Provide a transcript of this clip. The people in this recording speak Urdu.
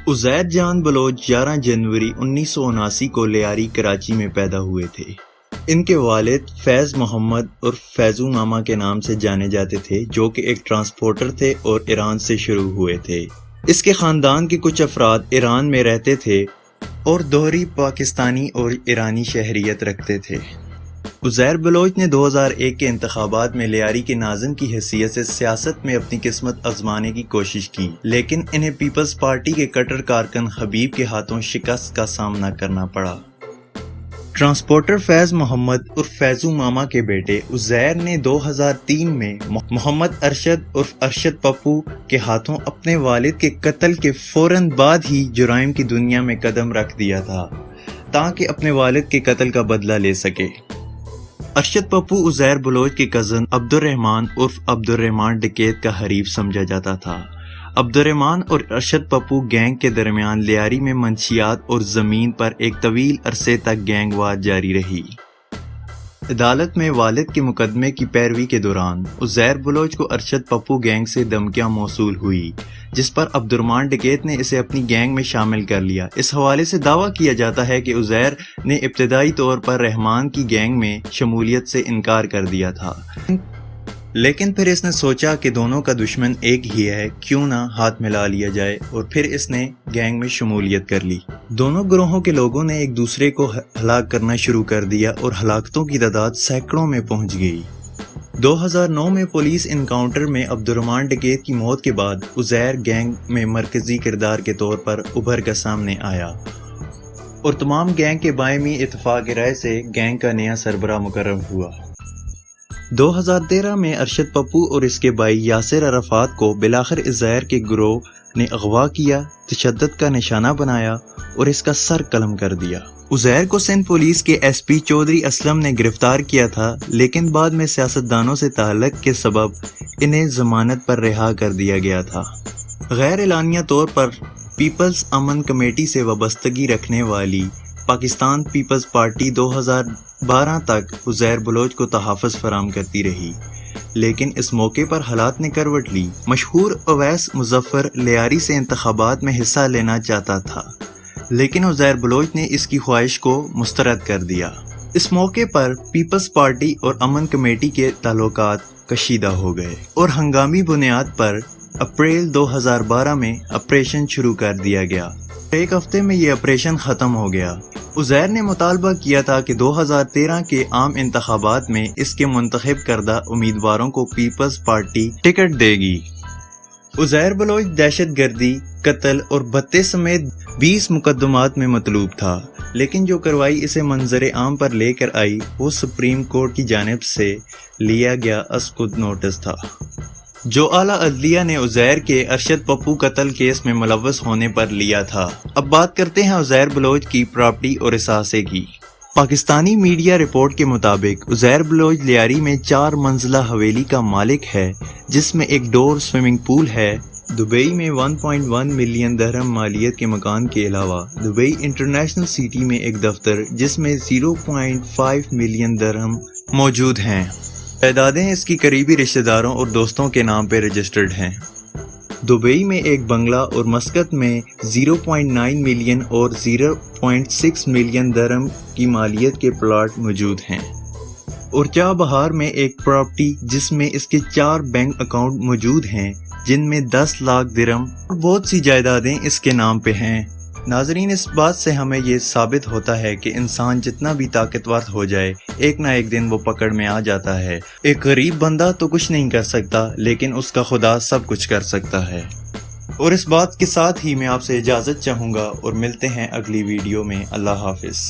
عزیر جان بلوچ 11 جنوری 1979 کو لیاری کراچی میں پیدا ہوئے تھے۔ ان کے والد فیض محمد اور فیضو ماما کے نام سے جانے جاتے تھے، جو کہ ایک ٹرانسپورٹر تھے اور ایران سے شروع ہوئے تھے۔ اس کے خاندان کے کچھ افراد ایران میں رہتے تھے اور دوہری پاکستانی اور ایرانی شہریت رکھتے تھے۔ عزیر بلوچ نے 2001 کے انتخابات میں لیاری کے ناظم کی حیثیت سے سیاست میں اپنی قسمت آزمانے کی کوشش کی، لیکن انہیں پیپلز پارٹی کے کٹر کارکن حبیب کے ہاتھوں شکست کا سامنا کرنا پڑا۔ ٹرانسپورٹر فیض محمد اور فیضو ماما کے بیٹے عزیر نے 2003 میں محمد ارشد عرف ارشد پپو کے ہاتھوں اپنے والد کے قتل کے فوراً بعد ہی جرائم کی دنیا میں قدم رکھ دیا تھا تاکہ اپنے والد کے قتل کا بدلہ لے سکے۔ ارشد پپو عزیر بلوچ کے کزن عبد الرحمان عرف عبد الرحمان ڈکیت کا حریف سمجھا جاتا تھا۔ عبد الرحمان اور ارشد پپو گینگ کے درمیان لیاری میں منشیات اور زمین پر ایک طویل عرصے تک گینگ وار جاری رہی۔ عدالت میں والد کے مقدمے کی پیروی کے دوران عزیر بلوچ کو ارشد پپو گینگ سے دھمکیاں موصول ہوئی، جس پر عبد الرحمان ڈکیت نے اسے اپنی گینگ میں شامل کر لیا۔ اس حوالے سے دعویٰ کیا جاتا ہے کہ عزیر نے ابتدائی طور پر رحمان کی گینگ میں شمولیت سے انکار کر دیا تھا، لیکن پھر اس نے سوچا کہ دونوں کا دشمن ایک ہی ہے، کیوں نہ ہاتھ ملا لیا جائے، اور پھر اس نے گینگ میں شمولیت کر لی۔ دونوں گروہوں کے لوگوں نے ایک دوسرے کو ہلاک کرنا شروع کر دیا اور ہلاکتوں کی تعداد سینکڑوں میں پہنچ گئی۔ 2009 میں پولیس انکاؤنٹر میں عبد الرحمان ڈکیت کی موت کے بعد عزیر گینگ میں مرکزی کردار کے طور پر ابھر کر سامنے آیا اور تمام گینگ کے باہمی اتفاق رائے سے گینگ کا نیا سربراہ مقرر ہوا۔ 2013 میں ارشد پپو اور اس کے بھائی یاسر عرفات کو بالآخر عزیر کے گروہ نے اغوا کیا، تشدد کا نشانہ بنایا اور اس کا سر قلم کر دیا۔ عزیر کو سندھ پولیس کے ایس پی چودھری اسلم نے گرفتار کیا تھا، لیکن بعد میں سیاستدانوں سے تعلق کے سبب انہیں ضمانت پر رہا کر دیا گیا تھا۔ غیر اعلانیہ طور پر پیپلز امن کمیٹی سے وابستگی رکھنے والی پاکستان پیپلز پارٹی 2012 تک عزیر بلوچ کو تحفظ فراہم کرتی رہی، لیکن اس موقع پر حالات نے کروٹ لی۔ مشہور اویس مظفر لیاری سے انتخابات میں حصہ لینا چاہتا تھا، لیکن عزیر بلوچ نے اس کی خواہش کو مسترد کر دیا۔ اس موقع پر پیپلز پارٹی اور امن کمیٹی کے تعلقات کشیدہ ہو گئے اور ہنگامی بنیاد پر اپریل 2012 میں آپریشن شروع کر دیا گیا۔ ایک ہفتے میں یہ آپریشن ختم ہو گیا۔ عزیر نے مطالبہ کیا تھا کہ 2013 کے عام انتخابات میں اس کے منتخب کردہ امیدواروں کو پیپلز پارٹی ٹکٹ دے گی۔ عزیر بلوچ دہشت گردی، قتل اور بھتے سمیت 20 مقدمات میں مطلوب تھا، لیکن جو کارروائی اسے منظر عام پر لے کر آئی وہ سپریم کورٹ کی جانب سے لیا گیا اسقط نوٹس تھا، جو اعلیٰ عدلیہ نے عزیر کے ارشد پپو قتل کیس میں ملوث ہونے پر لیا تھا۔ اب بات کرتے ہیں عزیر بلوچ کی پراپرٹی اور اثاثے کی۔ پاکستانی میڈیا رپورٹ کے مطابق عزیر بلوچ لیاری میں 4 منزلہ حویلی کا مالک ہے، جس میں ایک ڈور سوئمنگ پول ہے۔ دبئی میں 1.1 ملین درہم مالیت کے مکان کے علاوہ دبئی انٹرنیشنل سٹی میں ایک دفتر جس میں 0.5 ملین درہم موجود ہیں۔ جائیدادیں اس کی قریبی رشتہ داروں اور دوستوں کے نام پہ رجسٹرڈ ہیں۔ دبئی میں ایک بنگلہ اور مسقط میں 0.9 ملین اور 0.6 ملین درہم کی مالیت کے پلاٹ موجود ہیں، اور چاہ بہار میں ایک پراپرٹی جس میں اس کے 4 بینک اکاؤنٹ موجود ہیں، جن میں 10 لاکھ درہم اور بہت سی جائیدادیں اس کے نام پہ ہیں۔ ناظرین، اس بات سے ہمیں یہ ثابت ہوتا ہے کہ انسان جتنا بھی طاقتور ہو جائے، ایک نہ ایک دن وہ پکڑ میں آ جاتا ہے۔ ایک غریب بندہ تو کچھ نہیں کر سکتا، لیکن اس کا خدا سب کچھ کر سکتا ہے۔ اور اس بات کے ساتھ ہی میں آپ سے اجازت چاہوں گا اور ملتے ہیں اگلی ویڈیو میں۔ اللہ حافظ۔